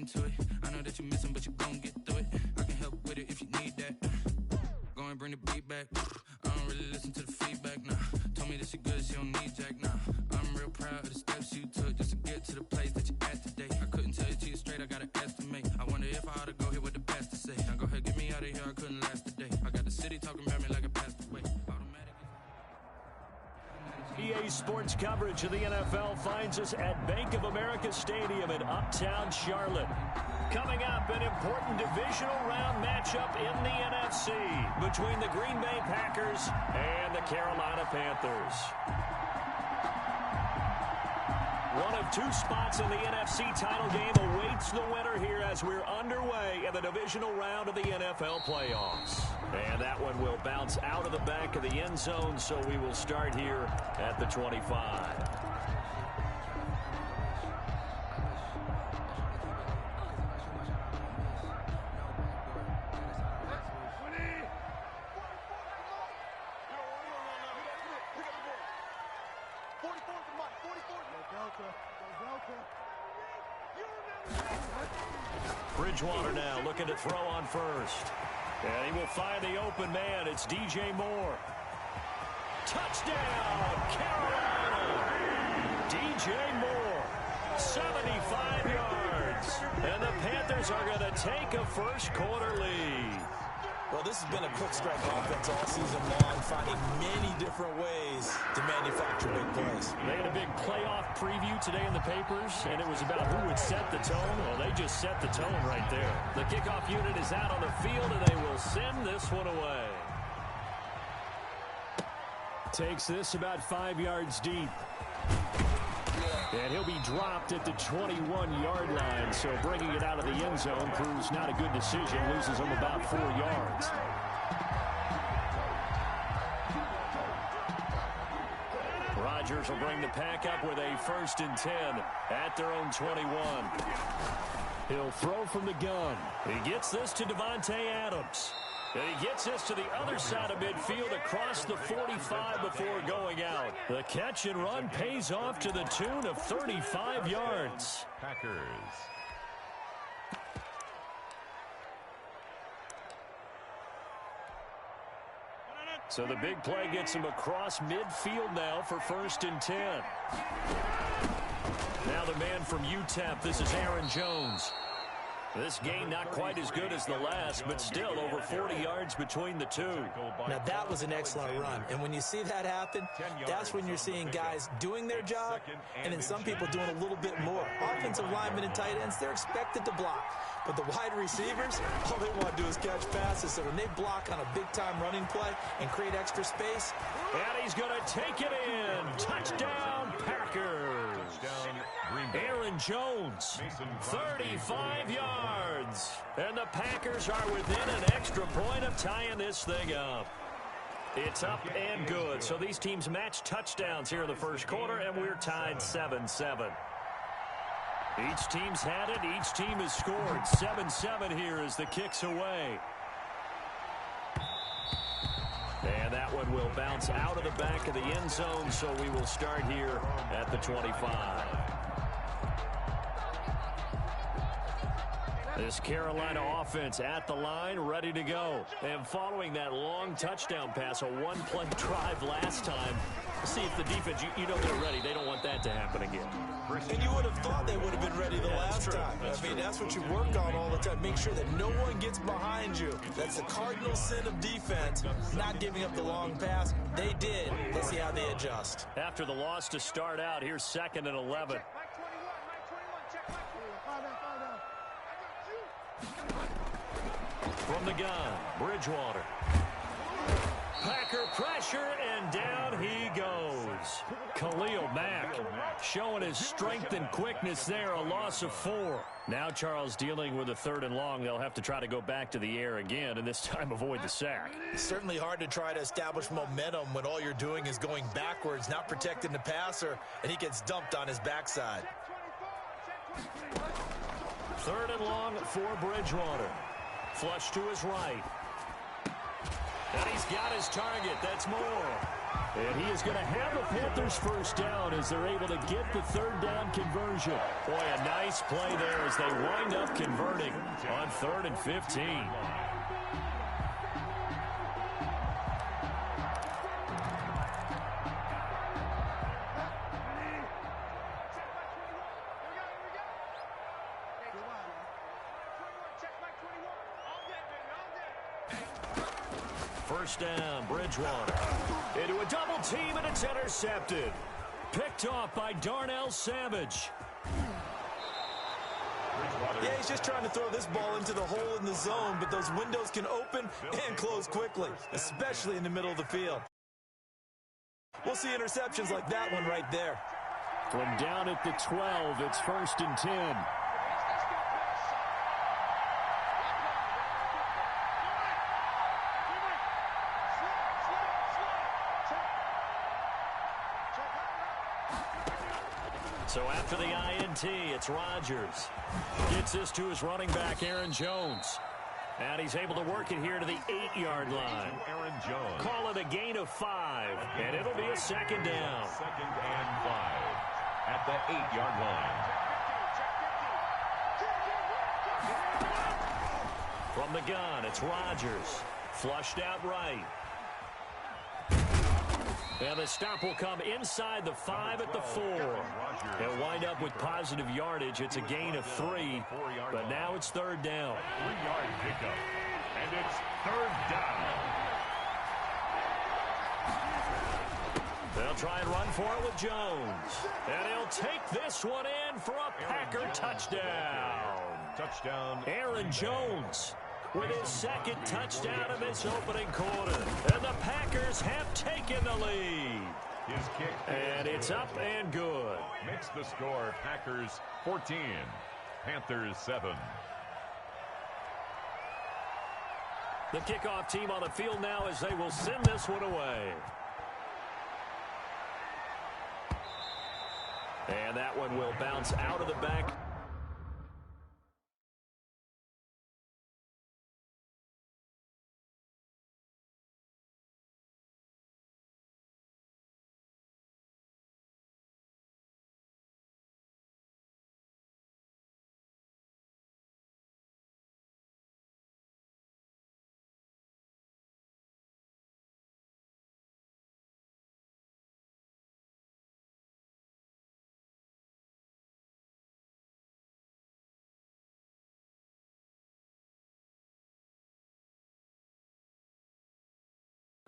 into it. I know that you're missing, but you're gon' get through it. I can help with it if you need that. Go and bring the beat back. I don't really listen to the feedback, nah. Told me that she good, she don't need Jack, nah. I'm real proud of the steps you took just to get to the place that you're at today. I couldn't tell you to you straight, I gotta estimate. I wonder if I ought to go here with the best to say. Now go ahead, get me out of here, I couldn't last today. I got the city talking about me like I passed away. EA Sports coverage of the NFL finds us at Bank of America Stadium in Uptown Charlotte. Coming up, an important divisional round matchup in the NFC between the Green Bay Packers and the Carolina Panthers. One of two spots in the NFC title game awaits the winner here as we're underway in the divisional round of the NFL playoffs. And that one will bounce out of the back of the end zone, so we will start here at the 25. Bridgewater now looking to throw on first. And he will find the open man. It's DJ Moore. Touchdown, Carolina! DJ Moore, 75 yards. And the Panthers are going to take a first quarter lead. Well, this has been a quick strike offense all season long, finding many different ways to manufacture big plays. They had a big playoff preview today in the papers, and it was about who would set the tone. Well, they just set the tone right there. The kickoff unit is out on the field, and they will send this one away. Takes this about 5 yards deep. And he'll be dropped at the 21-yard line, so bringing it out of the end zone proves not a good decision, loses him about 4 yards. Rodgers will bring the pack up with a 1st and 10 at their own 21. He'll throw from the gun. He gets this to Davante Adams. And he gets this to the other side of midfield across the 45 before going out. The catch and run pays off to the tune of 35 yards. Packers. So the big play gets him across midfield now for 1st and 10. Now the man from UTEP, this is Aaron Jones. This gain not quite as good as the last, but still over 40 yards between the two. Now that was an excellent run, and when you see that happen, that's when you're seeing guys doing their job, and then some people doing a little bit more. Offensive linemen and tight ends, they're expected to block. But the wide receivers, all they want to do is catch passes. So when they block on a big-time running play and create extra space. And he's going to take it in. Touchdown, Packers. Aaron Jones, 35 yards. And the Packers are within an extra point of tying this thing up. It's up and good. So these teams match touchdowns here in the first quarter, and we're tied 7-7. Each team's had it. Each team has scored. 7-7 here as the kick's away. And that one will bounce out of the back of the end zone, so we will start here at the 25. This Carolina offense at the line, ready to go. And following that long touchdown pass, a one-play drive last time, see if the defense, you know they're ready. They don't want that to happen again. And you would have thought they would have been ready the last time. I mean, that's what you work on all the time. Make sure that no one gets behind you. That's the cardinal sin of defense, not giving up the long pass. They did. Let's see how they adjust. After the loss to start out, here's 2nd and 11. From the gun, Bridgewater. Packer pressure, and down he goes. Khalil Mack showing his strength and quickness there, a loss of 4. Now Charles dealing with a 3rd and long. They'll have to try to go back to the air again, and this time avoid the sack. It's certainly hard to try to establish momentum when all you're doing is going backwards, not protecting the passer, and he gets dumped on his backside. 3rd and long for Bridgewater. Flush to his right. And he's got his target. That's Moore. And he is going to have the Panthers first down as they're able to get the third down conversion. Boy, a nice play there as they wind up converting on 3rd and 15. First down, Bridgewater. Into a double team, and it's intercepted. Picked off by Darnell Savage. Yeah, he's just trying to throw this ball into the hole in the zone, but those windows can open and close quickly, especially in the middle of the field. We'll see interceptions like that one right there. From down at the 12, it's 1st and 10. So after the INT, it's Rodgers. Gets this to his running back, Aaron Jones. And he's able to work it here to the 8-yard line. Aaron Jones. Call it a gain of 5, and it'll be a 2nd down. 2nd and 5 at the 8-yard line. From the gun, it's Rodgers. Flushed out right. And the stop will come inside the 5 at the 4. He'll wind up with positive yardage. It's a gain of 3, but now it's 3rd down. 3-yard pickup, and it's 3rd down. They'll try and run for it with Jones. And he'll take this one in for a Packer touchdown. Touchdown. Aaron Jones with his 2nd touchdown of this opening quarter. And the Packers have taken the lead. His kick. And it's up and good. Makes the score Packers 14, Panthers 7. The kickoff team on the field now as they will send this one away. And that one will bounce out of the back.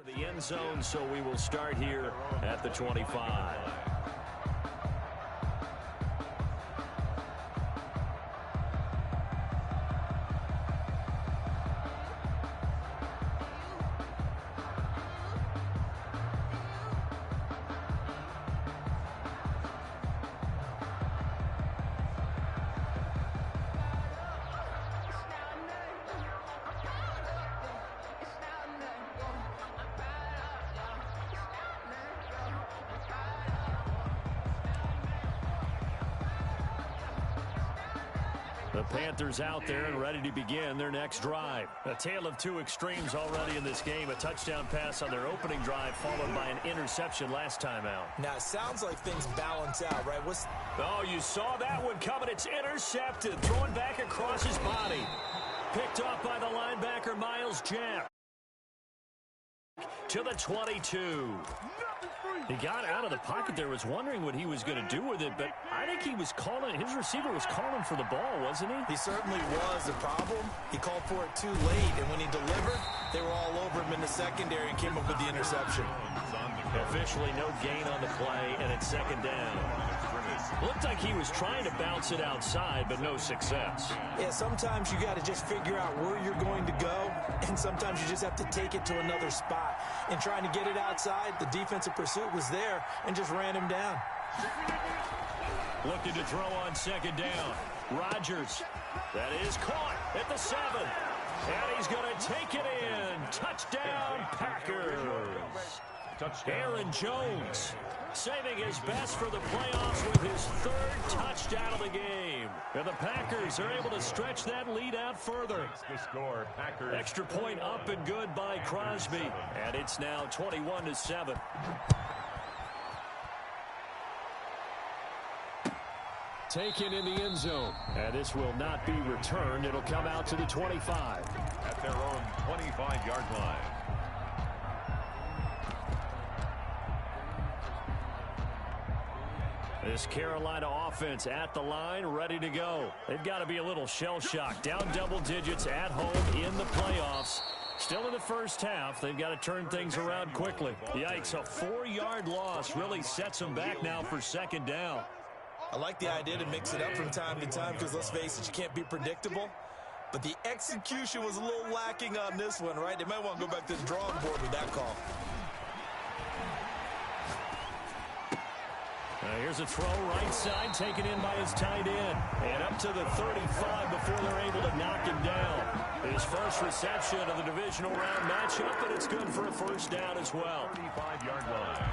The end zone, so we will start here at the 25. The Panthers out there and ready to begin their next drive. A tale of two extremes already in this game. A touchdown pass on their opening drive followed by an interception last time out. Now, it sounds like things balance out, right? Oh, you saw that one coming. It's intercepted. Thrown back across his body. Picked off by the linebacker, Myles Jack. To the 22. He got out of the pocket there, was wondering what he was going to do with it, but I think he was calling, his receiver was calling for the ball, wasn't he? He certainly was. The problem, he called for it too late, and when he delivered, they were all over him in the secondary and came up with the interception. Officially no gain on the play, and it's 2nd down. Looked like he was trying to bounce it outside, but no success. Yeah, sometimes you got to just figure out where you're going to go, and sometimes you just have to take it to another spot. And trying to get it outside, the defensive pursuit was there and just ran him down. Looking to throw on 2nd down. Rodgers. That is caught at the 7. And he's going to take it in. Touchdown, Packers. Aaron Jones saving his best for the playoffs with his 3rd touchdown of the game. And the Packers Packers are able to stretch that lead out further. The score, Packers. Extra point up and good by Crosby. And it's now 21-7. Taken in the end zone. And this will not be returned. It'll come out to the 25. At their own 25-yard line. This Carolina offense at the line, ready to go. They've got to be a little shell-shocked. Down double digits at home in the playoffs. Still in the first half. They've got to turn things around quickly. Yikes, a 4-yard loss really sets them back now for second down. I like the idea to mix it up from time to time because, let's face it, you can't be predictable. But the execution was a little lacking on this one, right? They might want to go back to the drawing board with that call. Here's a throw right side taken in by his tight end. And up to the 35 before they're able to knock him down. His first reception of the divisional round matchup, and it's good for a first down as well. 35-yard line.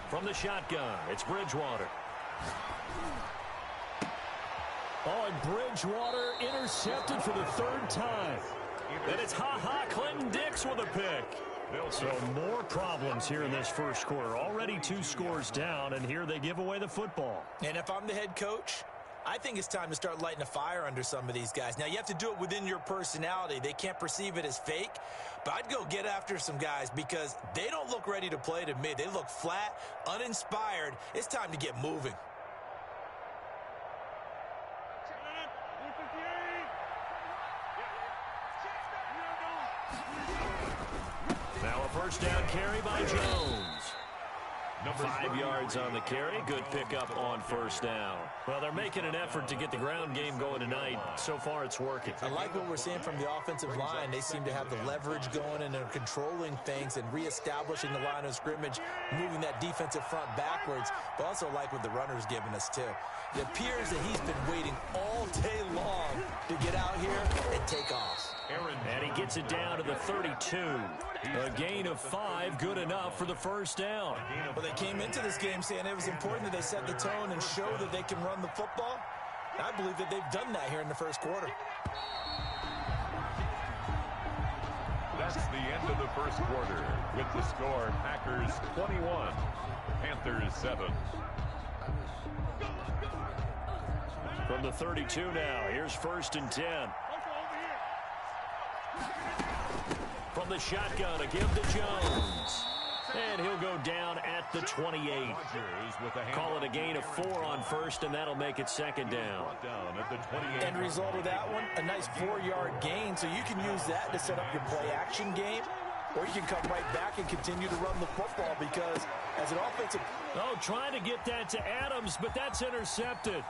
From the shotgun, it's Bridgewater. Oh, and Bridgewater intercepted for the third time. And it's Clinton Dix with a pick. So more problems here in this first quarter. Already 2 scores down, and here they give away the football. And if I'm the head coach, I think it's time to start lighting a fire under some of these guys. Now, you have to do it within your personality. They can't perceive it as fake. But I'd go get after some guys because they don't look ready to play to me. They look flat, uninspired. It's time to get moving. Now a first down carry by Jones. 5 yards on the carry. Good pickup on first down. Well, they're making an effort to get the ground game going tonight. So far, it's working. I like what we're seeing from the offensive line. They seem to have the leverage going, and they're controlling things and reestablishing the line of scrimmage, moving that defensive front backwards. But also like what the runner's giving us, too. It appears that he's been waiting all day long to get out here and take off. And he gets it down to the 32. A gain of 5, good enough for the first down. Well, they came into this game saying it was important that they set the tone and show that they can run the football. I believe that they've done that here in the first quarter. That's the end of the first quarter. With the score, Packers 21, Panthers 7. From the 32 now, here's 1st and 10. From the shotgun, a give to Jones. And he'll go down at the 28. Call it a gain of 4 on first, and that'll make it second down. End result of that one, a nice 4-yard gain, so you can use that to set up your play-action game, or you can come right back and continue to run the football because as an offensive... Oh, trying to get that to Adams, but that's intercepted.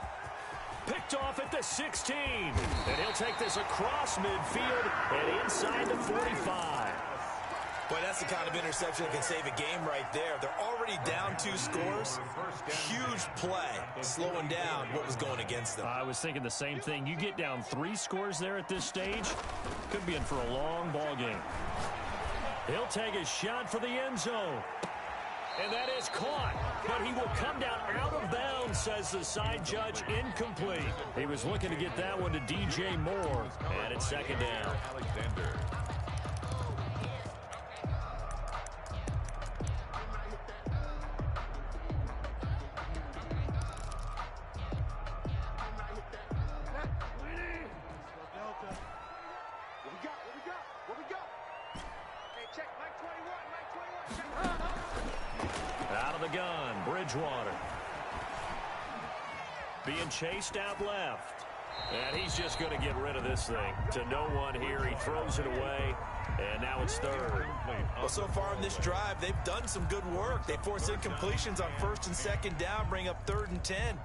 Picked off at the 16. And he'll take this across midfield and inside the 45. Boy, that's the kind of interception that can save a game right there. They're already down 2 scores. Huge play, slowing down what was going against them. I was thinking the same thing. You get down 3 scores there at this stage, could be in for a long ball game. He'll take a shot for the end zone. And that is caught, but he will come down out of bounds, says the side judge, incomplete. He was looking to get that one to DJ Moore, and it's second down. Alexander. Out of the gun, Bridgewater. Being chased out left. And he's just going to get rid of this thing. To no one here, he throws it away. And now it's 3rd. Well, so far in this drive, they've done some good work. They force incompletions on 1st and 2nd down, bring up 3rd and 10.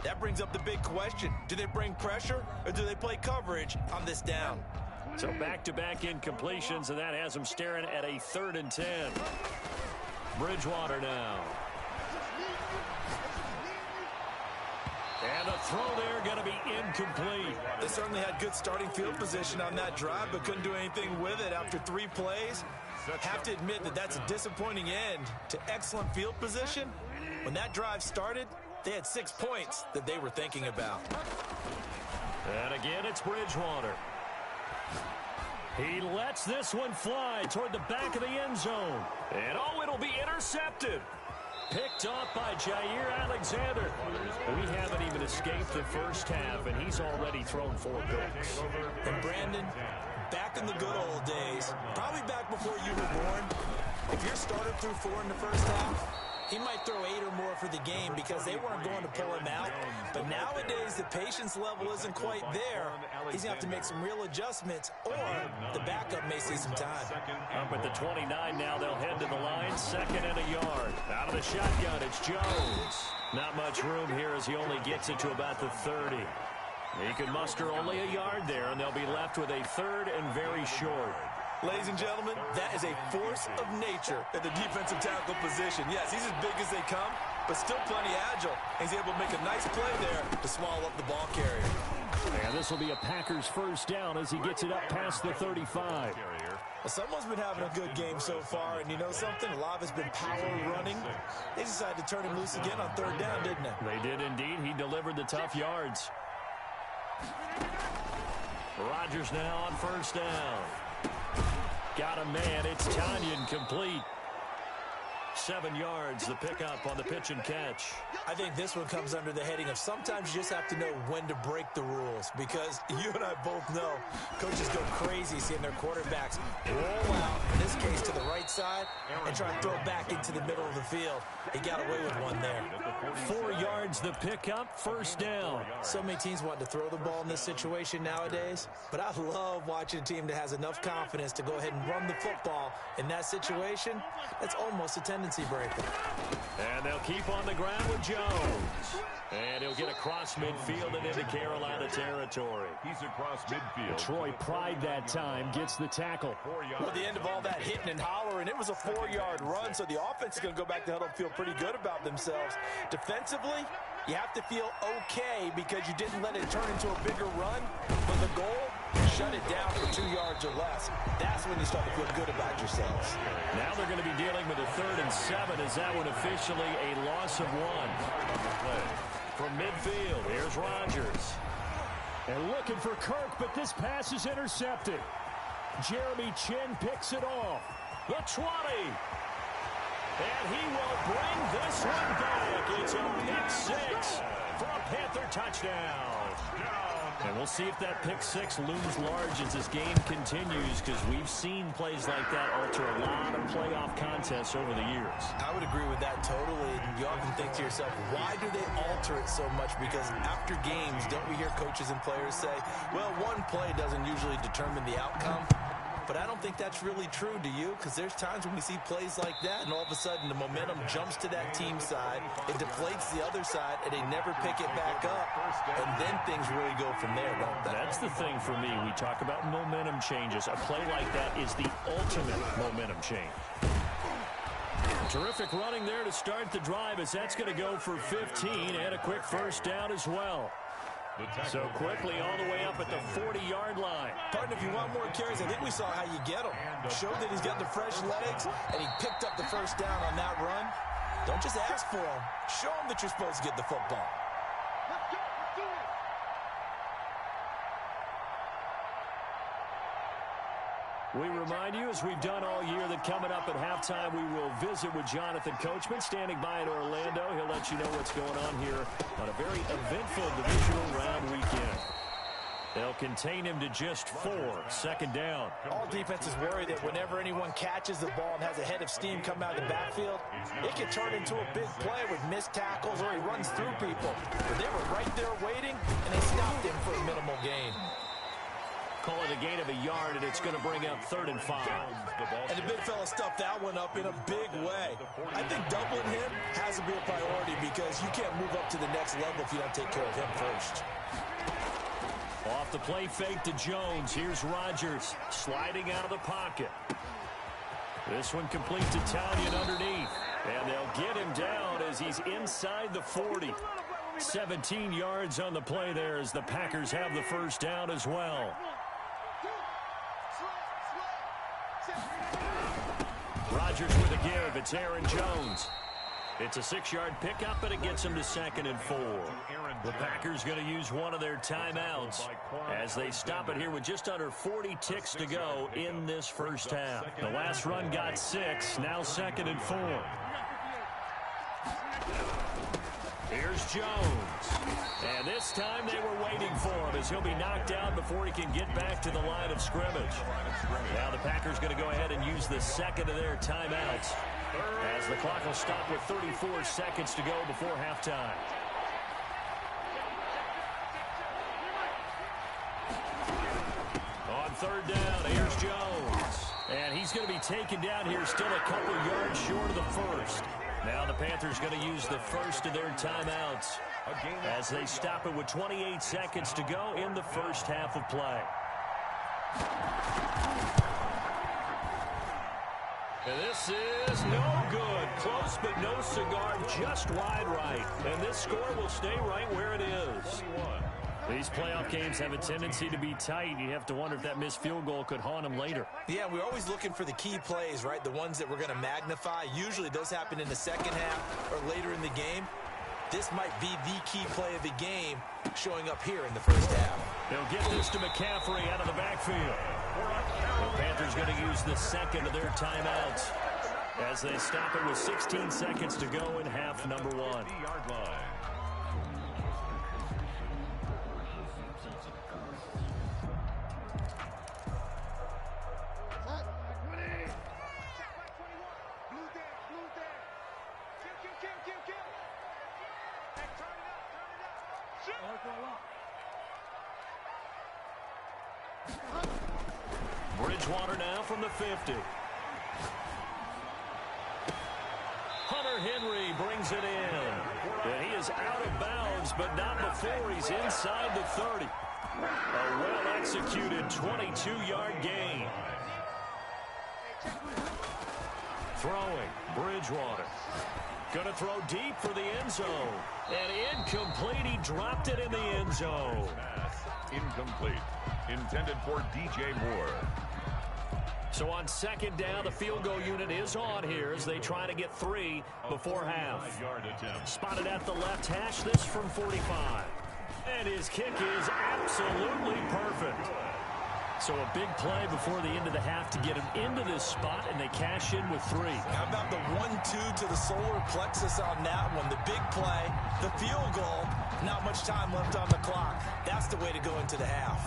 That brings up the big question. Do they bring pressure or do they play coverage on this down? So back-to-back incompletions, and that has them staring at a 3rd and 10. Bridgewater now. And the throw there going to be incomplete. They certainly had good starting field position on that drive, but couldn't do anything with it after 3 plays. Have to admit that that's a disappointing end to excellent field position. When that drive started, they had 6 points that they were thinking about. And again, it's Bridgewater. He lets this one fly toward the back of the end zone. And oh, it'll be intercepted. Picked off by Jair Alexander. We haven't even escaped the first half, and he's already thrown 4 picks. And Brandon, back in the good old days, probably back before you were born, if your starter threw 4 in the first half, he might throw 8 or more for the game because they weren't going to pull him out. But nowadays, the patience level isn't quite there. He's going to have to make some real adjustments, or the backup may see some time. Up at the 29 now, they'll head to the line. 2nd and a yard. Out of the shotgun, it's Jones. Not much room here as he only gets it to about the 30. He can muster only a yard there, and they'll be left with a 3rd and very short. Ladies and gentlemen, that is a force of nature at the defensive tackle position. Yes, he's as big as they come, but still plenty agile. He's able to make a nice play there to swallow up the ball carrier. And this will be a Packers first down as he gets it up past the 35. Well, someone's been having a good game so far, and you know something? A lot of it's been power running. They decided to turn him loose again on 3rd down, didn't they? They did indeed. He delivered the tough yards. Rodgers now on 1st down. Got a man. It's Tanyan complete. 7 yards, the pickup on the pitch and catch. I think this one comes under the heading of sometimes you just have to know when to break the rules, because you and I both know coaches go crazy seeing their quarterbacks roll out, in this case to the right side, and try to throw it back into the middle of the field. He got away with one there. 4 yards, the pickup, 1st down. So many teams want to throw the ball in this situation nowadays, but I love watching a team that has enough confidence to go ahead and run the football in that situation. That's almost a tendency breaker. And they'll keep on the ground with Jones. And he'll get across midfield and into Carolina territory. He's across midfield. Troy Pride that time gets the tackle. Well, the end of all that hitting and hollering, it was a 4-yard run, so the offense is going to go back to huddle and feel pretty good about themselves. Defensively, you have to feel okay because you didn't let it turn into a bigger run, but the goal, shut it down for 2 yards or less. That's when you start to feel good about yourselves. Now they're going to be dealing with a 3rd and 7 as that one officially a loss of 1. From midfield, here's Rodgers. And looking for Kirk, but this pass is intercepted. Jeremy Chin picks it off. The 20. And he will bring this one back. It's a pick 6 for a Panther touchdown. And we'll see if that pick 6 looms large as this game continues, because we've seen plays like that alter a lot of playoff contests over the years. I would agree with that totally. You often think to yourself, why do they alter it so much? Because after games, don't we hear coaches and players say, well, one play doesn't usually determine the outcome? But I don't think that's really true, do you? Because there's times when we see plays like that, and all of a sudden the momentum jumps to that team side, it deflates the other side, and they never pick it back up, and then things really go from there, don't they? That's the thing for me. We talk about momentum changes. A play like that is the ultimate momentum change. Terrific running there to start the drive, as that's going to go for 15 and a quick first down as well. So quickly all the way up at the 40-yard line. Partner, if you want more carries, I think we saw how you get them. Showed that he's got the fresh legs, and he picked up the first down on that run. Don't just ask for him. Show him that you're supposed to get the football. We remind you, as we've done all year, that coming up at halftime, we will visit with Jonathan Coachman, standing by in Orlando. He'll let you know what's going on here on a very eventful divisional round weekend. They'll contain him to just 4, 2nd down. All defenses worry that whenever anyone catches the ball and has a head of steam come out of the backfield, it can turn into a big play with missed tackles or he runs through people. But they were right there waiting, and they stopped him for a minimal gain. Call it a gain of a yard, and it's going to bring up 3rd and 5. And the big fella stuffed that one up in a big way. I think doubling him has to be a priority because you can't move up to the next level if you don't take care of him first. Off the play fake to Jones. Here's Rodgers sliding out of the pocket. This one complete to Tanyan underneath. he's inside the 40. 17 yards on the play there as the Packers have the first down as well. Rodgers with a give. It's Aaron Jones. It's a 6-yard pickup, and it gets him to 2nd and 4. The Packers going to use one of their timeouts as they stop it here with just under 40 ticks to go in this first half. The last run got 6, now 2nd and 4. Here's Jones. And this time they were waiting for him as he'll be knocked down before he can get back to the line of scrimmage. Now the Packers going to go ahead and use the second of their timeouts as the clock will stop with 34 seconds to go before halftime. On 3rd down, here's Jones. And he's going to be taken down here still a couple yards short of the first. Now the Panthers going to use the first of their timeouts as they stop it with 28 seconds to go in the first half of play. And this is no good. Close but no cigar, just wide right. And this score will stay right where it is. These playoff games have a tendency to be tight. You have to wonder if that missed field goal could haunt them later. Yeah, we're always looking for the key plays, right? The ones that we're going to magnify. Usually those happen in the second half or later in the game. This might be the key play of the game showing up here in the first half. They'll get this to McCaffrey out of the backfield. The Panthers going to use the second of their timeouts as they stop it with 16 seconds to go in half number 1. Bridgewater now from the 50. Hunter Henry brings it in. And he is out of bounds, but not before he's inside the 30. A well-executed 22-yard gain. Throwing, Bridgewater. Going to throw deep for the end zone. And incomplete. He dropped it in the end zone. Incomplete. Intended for DJ Moore. So on 2nd down, the field goal unit is on here as they try to get 3 before half. Spotted at the left hash, this from 45. And his kick is absolutely perfect. So a big play before the end of the half to get him into this spot, and they cash in with 3. How about the 1-2 to the solar plexus on that one? The big play, the field goal, not much time left on the clock. That's the way to go into the half.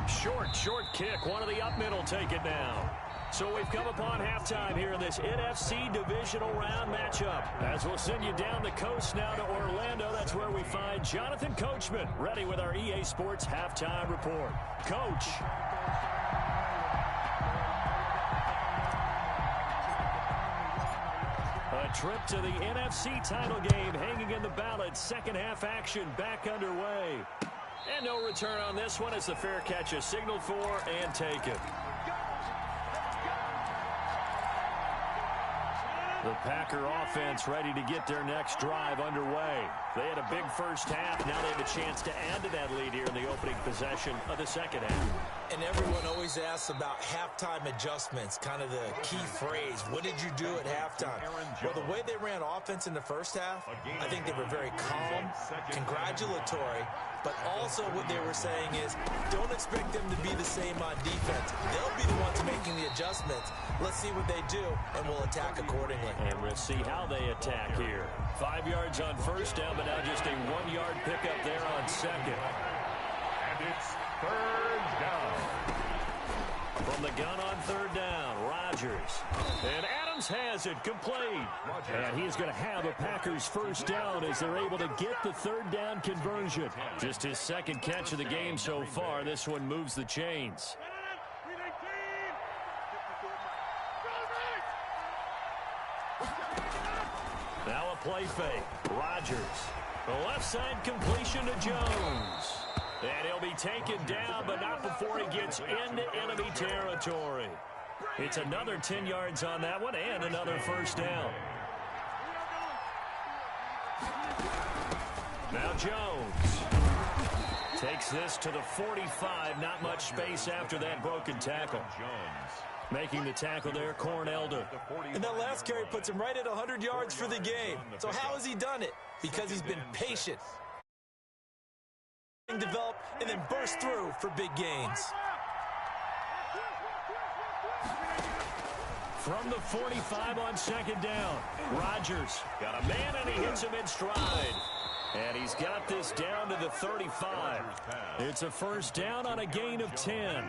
Short kick. One of the up middle take it down. So we've come upon halftime here in this NFC divisional round matchup. As we'll send you down the coast now to Orlando, that's where we find Jonathan Coachman, ready with our EA Sports halftime report. Coach. A trip to the NFC title game hanging in the balance. Second half action back underway. And no return on this one as the fair catch is signaled for and taken. The Packer offense ready to get their next drive underway. They had a big first half. Now they have a chance to add to that lead here in the opening possession of the second half. And everyone always asks about halftime adjustments, kind of the key phrase. What did you do at halftime? Well, the way they ran offense in the first half, I think they were very calm, congratulatory, but also what they were saying is don't expect them to be the same on defense. They'll be the ones making the adjustments. Let's see what they do, and we'll attack accordingly. And we'll see how they attack here. 5 yards on first down, but now just a 1-yard pickup there on second. And it's 3rd down. From the gun on 3rd down, Rodgers. And Adams has it complete. And he's going to have a Packers first down as they're able to get the 3rd down conversion. Just his second catch of the game so far. This one moves the chains. Now a play fake. Rodgers. The left side completion to Jones. And he'll be taken down, but not before he gets into enemy territory. It's another 10 yards on that one and another first down. Now Jones takes this to the 45. Not much space after that broken tackle. Making the tackle there, Corn Elder. And that last carry puts him right at 100 yards for the game. So how has he done it? Because he's been patient. Develop and then burst through for big gains. From the 45 on second down, Rodgers got a man and he hits him in stride. And he's got this down to the 35. It's a first down on a gain of 10.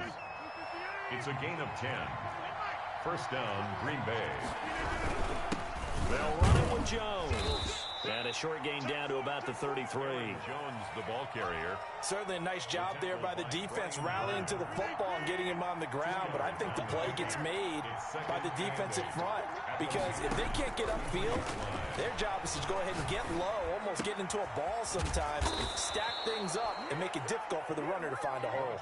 It's a gain of 10. First down, Green Bay. They'll run it with Jones. And a short gain down to about the 33. Jones, the ball carrier. Certainly a nice job there by the defense rallying to the football and getting him on the ground. But I think the play gets made by the defensive front. Because if they can't get upfield, their job is to go ahead and get low, almost get into a ball sometimes, stack things up, and make it difficult for the runner to find a hole.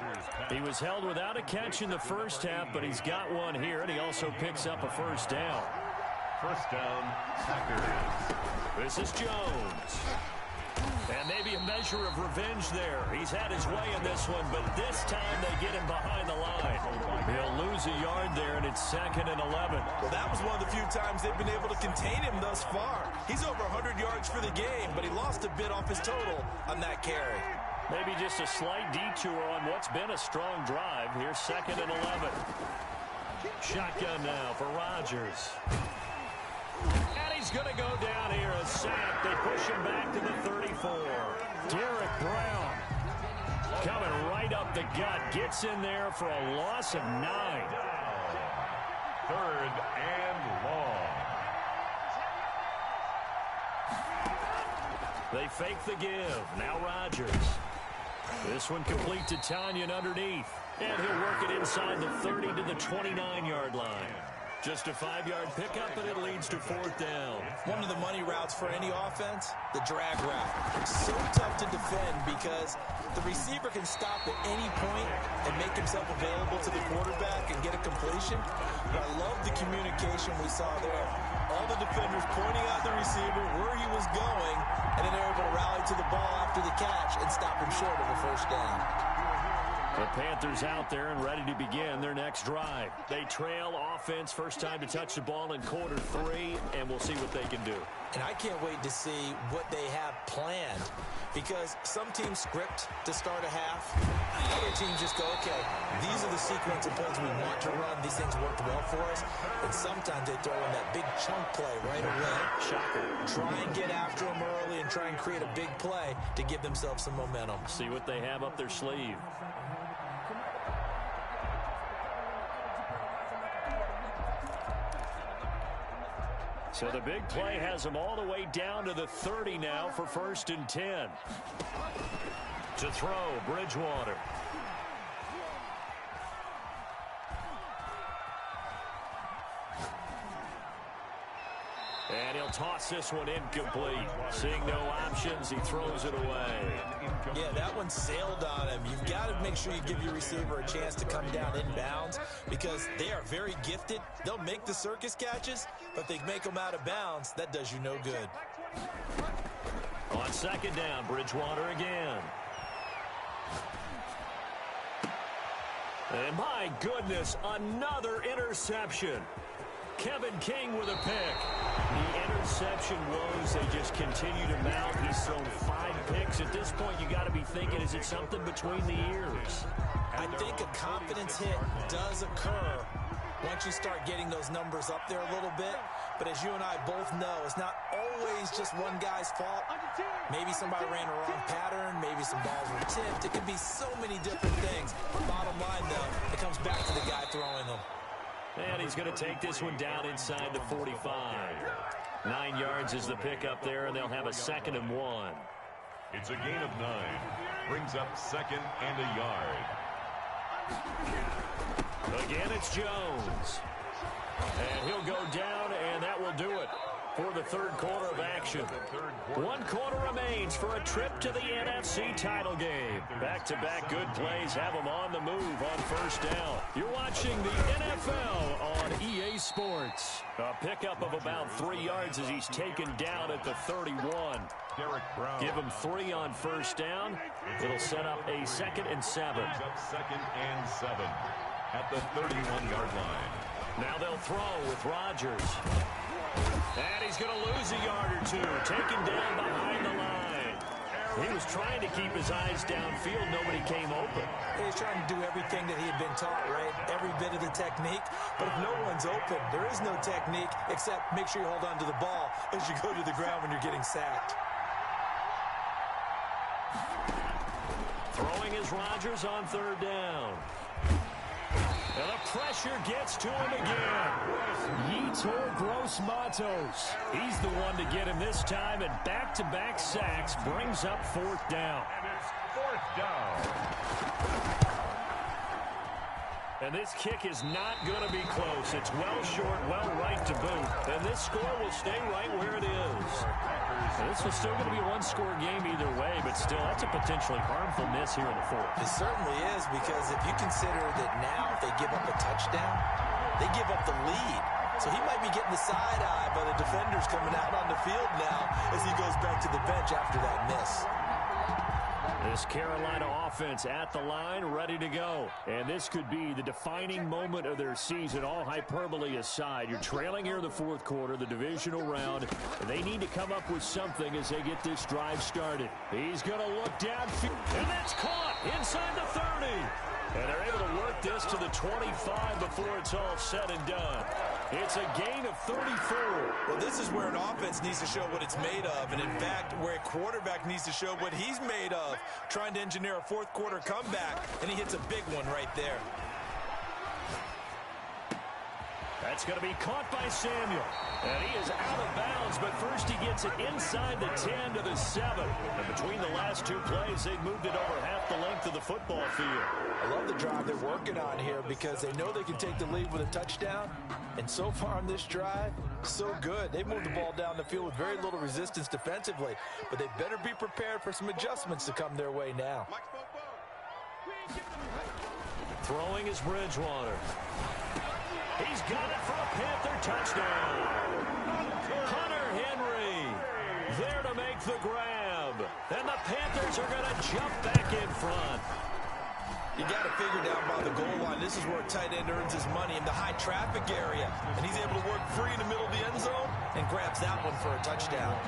He was held without a catch in the first half, but he's got one here, and he also picks up a first down. First down, Packers. This is Jones. And maybe a measure of revenge there. He's had his way in this one, but this time they get him behind the line. He'll lose a yard there, and it's 2nd and 11. Well, that was one of the few times they've been able to contain him thus far. He's over 100 yards for the game, but he lost a bit off his total on that carry. Maybe just a slight detour on what's been a strong drive. Here's 2nd and 11. Shotgun now for Rodgers. And he's going to go down here, a sack. They push him back to the 34. Derek Brown coming right up the gut. Gets in there for a loss of 9. 3rd and long. They fake the give. Now Rodgers. This one complete to Tanyan underneath. And he'll work it inside the 30 to the 29-yard line. Just a 5-yard pickup, and it leads to 4th down. One of the money routes for any offense, the drag route. So tough to defend because the receiver can stop at any point and make himself available to the quarterback and get a completion. But I love the communication we saw there. All the defenders pointing out the receiver, where he was going, and then they're able to rally to the ball after the catch and stop him short of a first down. The Panthers out there and ready to begin their next drive. They trail offense, first time to touch the ball in quarter 3, and we'll see what they can do. And I can't wait to see what they have planned, because some teams script to start a half. Other teams just go, okay, these are the sequence of plays we want to run. These things worked well for us. And sometimes they throw in that big chunk play right away. Shocker. Try and get after them early and try and create a big play to give themselves some momentum. See what they have up their sleeve. So the big play has them all the way down to the 30 now for 1st and 10. To throw, Bridgewater. And he'll toss this one incomplete. Seeing no options, he throws it away. Yeah, that one sailed on him. You've got to make sure you give your receiver a chance to come down inbounds because they are very gifted. They'll make the circus catches, but if they make them out of bounds, that does you no good. On 2nd down, Bridgewater again. And my goodness, another interception. Kevin King with a pick. The interception woes, they just continue to mount. He's thrown 5 picks. At this point, you got to be thinking, is it something between the ears? I think a confidence hit does occur once you start getting those numbers up there a little bit. But as you and I both know, it's not always just one guy's fault. Maybe somebody ran a wrong pattern. Maybe some balls were tipped. It could be so many different things. Bottom line, though, it comes back to the guy throwing them. And he's going to take this one down inside the 45. 9 yards is the pickup there, and they'll have a 2nd and 1. It's a gain of 9. Brings up 2nd and a yard. Again, it's Jones. And he'll go down, and that will do it. for the third quarter of action. 1 quarter remains for a trip to the NFC title game. Back-to-back good plays have them on the move on first down. You're watching the NFL on EA Sports. A pickup of about 3 yards as he's taken down at the 31. Derek Brown. Give him 3 on first down. It'll set up a 2nd and 7. Second and 7 at the 31-yard line. Now they'll throw with Rodgers. And he's going to lose a yard or two. Taken down behind the line. He was trying to keep his eyes downfield. Nobody came open. He's trying to do everything that he had been taught, right? Every bit of the technique. But if no one's open, there is no technique except make sure you hold on to the ball as you go to the ground when you're getting sacked. Throwing is Rodgers on third down. And the pressure gets to him again. Yetur Gross-Matos. He's the one to get him this time, and back-to-back sacks brings up 4th down. And it's 4th down. And this kick is not going to be close. It's well short, well right to boot. And this score will stay right where it is. And this was still going to be a one-score game either way, but still, that's a potentially harmful miss here in the 4th. It certainly is, because if you consider that now if they give up a touchdown, they give up the lead. So he might be getting the side eye by the defenders coming out on the field now as he goes back to the bench after that miss. This Carolina offense at the line, ready to go. And this could be the defining moment of their season, all hyperbole aside. You're trailing here in the 4th quarter, the divisional round, and they need to come up with something as they get this drive started. He's going to look downfield, and that's caught inside the 30. And they're able to work this to the 25 before it's all said and done. It's a gain of 34. Well, this is where an offense needs to show what it's made of. And, in fact, where a quarterback needs to show what he's made of, trying to engineer a 4th quarter comeback, and he hits a big one right there. That's going to be caught by Samuel. And he is out of bounds, but first he gets it inside the 10 to the 7. And between the last 2 plays, they've moved it over half the length of the football field. I love the drive they're working on here because they know they can take the lead with a touchdown. And so far on this drive, so good. They've moved the ball down the field with very little resistance defensively. But they better be prepared for some adjustments to come their way now. Throwing is Bridgewater. He's got it for a Panther touchdown. Hunter Henry there to make the grab. And the Panthers are going to jump back in front. You got to figure down by the goal line. This is where a tight end earns his money in the high traffic area. And he's able to work free in the middle of the end zone and grabs that one for a touchdown.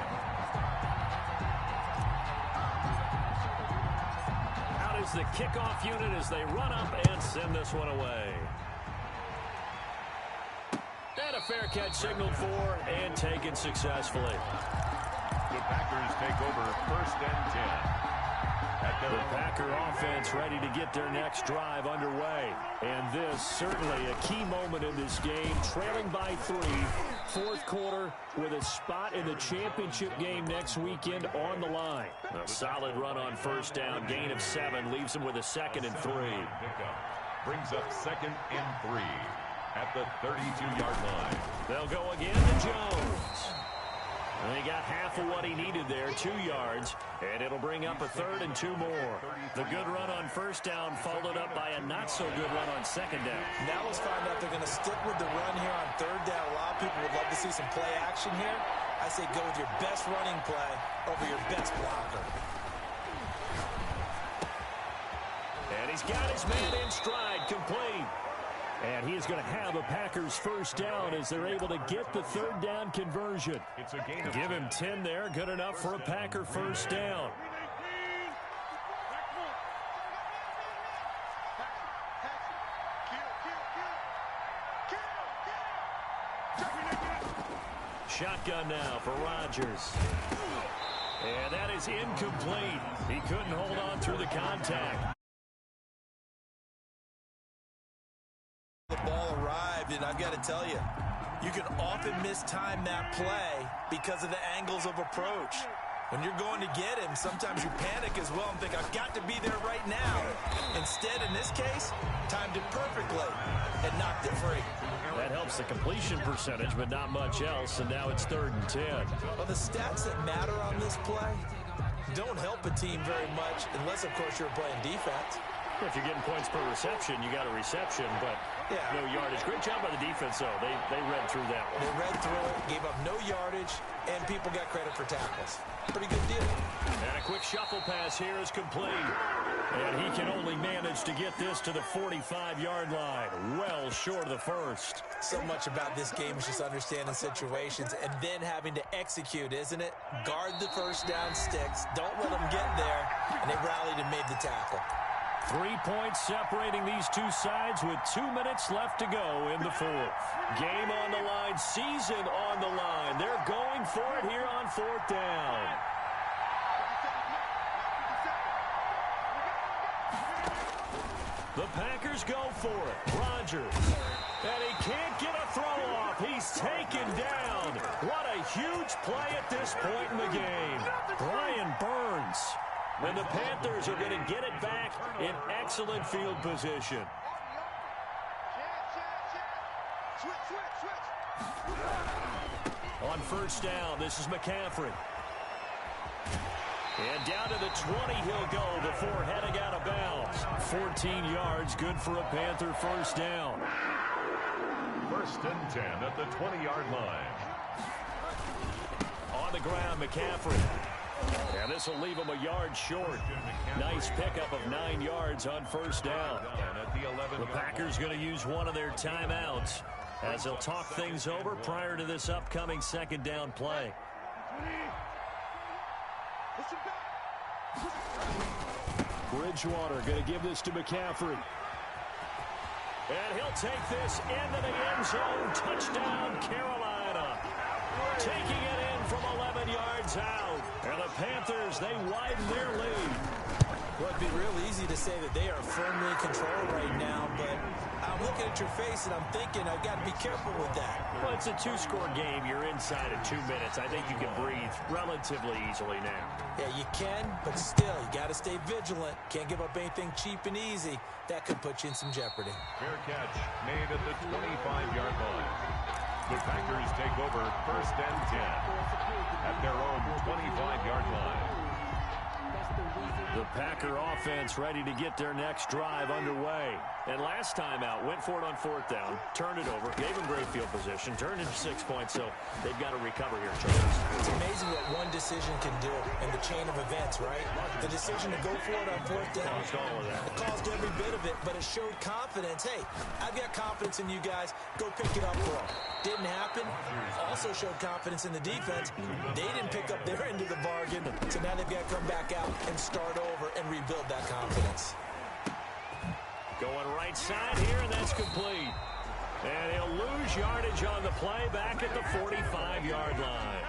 Out is the kickoff unit as they run up and send this one away. And a fair catch signaled for and taken successfully. The Packers take over 1st and 10. The Packer offense ready to get their next drive underway. And this certainly a key moment in this game. Trailing by 3, 4th quarter with a spot in the championship game next weekend on the line. A solid run on first down. Gain of 7 leaves them with a 2nd and 3. Brings up 2nd and 3 at the 32-yard line. They'll go again to Jones. And he got half of what he needed there, 2 yards, and it'll bring up a 3rd and 2 more. The good run on first down followed up by a not-so-good run on 2nd down. Now let's find out they're going to stick with the run here on 3rd down. A lot of people would love to see some play action here. I say go with your best running play over your best blocker. And he's got his man in stride, complete. And he is going to have a Packers first down as they're able to get the 3rd down conversion. It's a gain of Give him 10 there, good enough for a Packer first down. Shotgun now for Rodgers. And that is incomplete. He couldn't hold on through the contact. The ball arrived, and I've got to tell you, you can often mistime that play because of the angles of approach. When you're going to get him, sometimes you panic as well and think, I've got to be there right now. Instead, in this case, timed it perfectly and knocked it free. That helps the completion percentage, but not much else, and now it's 3rd and 10. Well, the stats that matter on this play don't help a team very much unless, of course, you're playing defense. If you're getting points per reception, you got a reception, but no yardage. Great job by the defense, though. They read through that one. They read through it, gave up no yardage, and people got credit for tackles. Pretty good deal. And a quick shuffle pass here is complete. And he can only manage to get this to the 45-yard line. Well short of the first. So much about this game is just understanding situations and then having to execute, isn't it? Guard the first down sticks. Don't let them get there. And they rallied and made the tackle. 3 points separating these two sides with 2 minutes left to go in the fourth. Game on the line, season on the line. They're going for it here on 4th down. The Packers go for it. Rodgers. And he can't get a throw off. He's taken down. What a huge play at this point in the game. Brian Burns. And the Panthers are going to get it back in excellent field position. On 1st down, this is McCaffrey. And down to the 20 he'll go before heading out of bounds. 14 yards, good for a Panther 1st down. 1st and 10 at the 20-yard line. On the ground, McCaffrey. And this will leave him a yard short. Nice pickup of 9 yards on 1st down. The Packers going to use one of their timeouts as they'll talk things over prior to this upcoming 2nd down play. Bridgewater going to give this to McCaffrey. And he'll take this into the end zone. Touchdown, Carolina. Taking it in from 11 yards out. And the Panthers, they widen their lead. Well, it'd be real easy to say that they are firmly in control right now, but I'm looking at your face and I'm thinking I've got to be careful with that. Well, it's a 2-score game. You're inside of 2 minutes. I think you can breathe relatively easily now. Yeah, you can, but still, you got to stay vigilant. Can't give up anything cheap and easy. That could put you in some jeopardy. Fair catch made at the 25-yard line. The Packers take over 1st and 10 at their own 25-yard line. The Packer offense ready to get their next drive underway. And last time out, went for it on 4th down, turned it over, gave them great field position, turned into 6 points, so they've got to recover here, Charles. It's amazing what one decision can do in the chain of events, right? The decision to go for it on 4th down. Caused all of that. It caused every bit of it, but it showed confidence. Hey, I've got confidence in you guys. Go pick it up for them. Didn't happen. Also showed confidence in the defense. They didn't pick up their end of the bargain, so now they've got to come back out and start over and rebuild that confidence. Going right side here, and that's complete. And he'll lose yardage on the play back at the 45-yard line.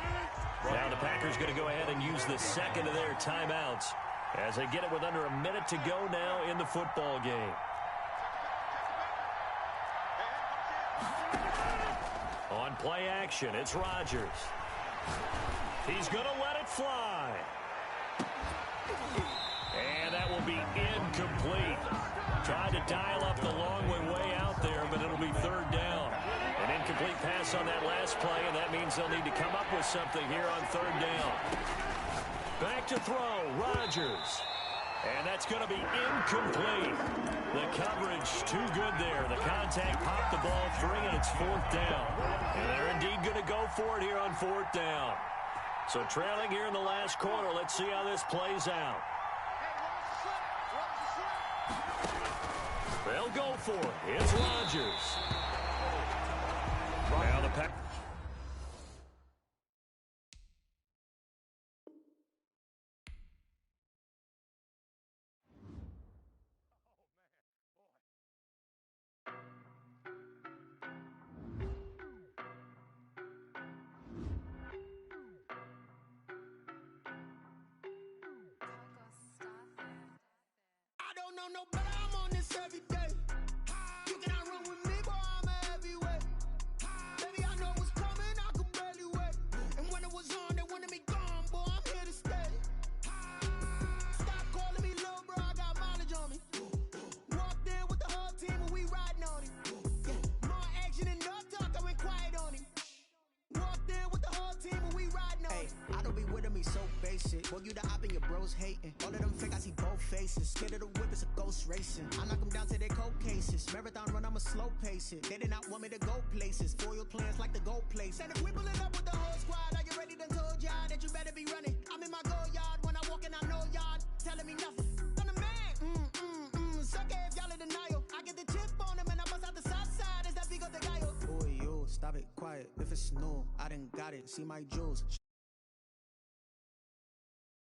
Now the Packers going to go ahead and use the second of their timeouts as they get it with under a minute to go now in the football game. On play action, it's Rodgers. He's going to let it fly. And that will be incomplete. Tried to dial up the long way out there, but it'll be 3rd down. An incomplete pass on that last play, and that means they'll need to come up with something here on 3rd down. Back to throw, Rodgers. And that's going to be incomplete. The coverage too good there. The contact popped the ball free, and it's 4th down. And they're indeed going to go for it here on 4th down. So trailing here in the last quarter, let's see how this plays out. They'll go for it. It's Rodgers. Now the Pack. I don't know no better. I'm on this every day. You cannot run with me, boy. I'm a heavyweight. Baby, I know what's coming. I could barely wait. And when it was on, they wanted me gone, boy. I'm here to stay. I don't be with me so basic. Boy, you the op and your bros hating. All of them fake, I see both faces. Scared of the whip, it's a ghost racing. I knock them down to their cold cases. Marathon run, I'ma slow pace it. They did not want me to go places. Foil plans like the gold place. And if we pulling up with the whole squad, are you ready? Done told y'all that you better be running. I'm in my go yard. When I walk in, I know y'all telling me nothing. I'm the man. Suck it if y'all in denial. I get the chip on them and I bust out the south side. Is that Vigo de Gallo? Boy, yo, stop it, quiet. If it's snow, I done got it. See my jewels.